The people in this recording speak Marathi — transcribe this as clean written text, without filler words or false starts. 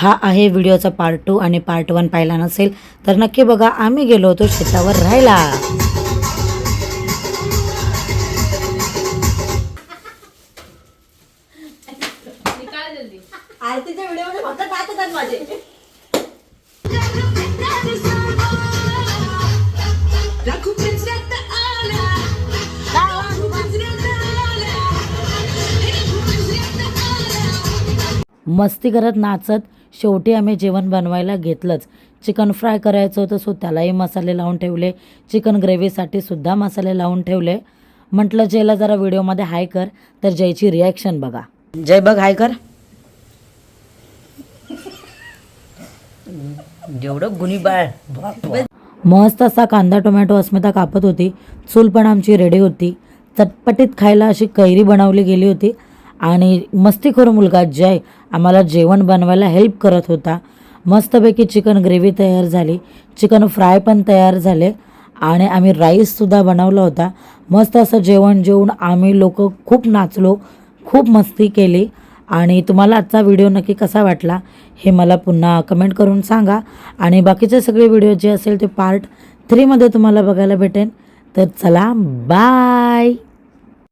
हा आहे व्हिडिओचा पार्ट 2 आणि पार्ट 1 पाहिला नसेल तर नक्की बघा। आम्ही गेलो होतो शेतावर राहायला। आरतीच्या व्हिडिओमध्ये फक्त नाच होतात माझे। मस्ती करत नाचत शेवटी आम्ही जेवण बनवायला घेतलंच। चिकन फ्राय करायचं होतं सो त्यालाही मसाले लावून ठेवले। चिकन ग्रेव्हीसाठी सुद्धा मसाले लावून ठेवले। म्हटलं जयला जरा व्हिडिओमध्ये हाय कर, तर जयची रिॲक्शन बघा। जय बघ हाय कर। जेवढं गुणी बाळ मस्त असा कांदा टोमॅटो अस्मिता कापत होती। चूल पण आमची रेडी होती। चटपटीत खायला अशी कैरी बनवली गेली होती आणि मस्तीखोर मुलगा जय आम्हाला जेवण बनवायला हेल्प करत होता। मस्तपैकी चिकन ग्रेव्ही तयार झाली, चिकन फ्राय पण तयार झाले आणि आम्ही राईससुद्धा बनवला होता। मस्त असं जेवण जेवून आम्ही लोक खूप नाचलो, खूप मस्ती केली। आणि तुम्हाला आजचा व्हिडिओ नक्की कसा वाटला हे मला पुन्हा कमेंट करून सांगा। आणि बाकीचे सगळे व्हिडिओ जे असेल ते पार्ट 3 मध्ये तुम्हाला बघायला भेटेन। तर चला बाय।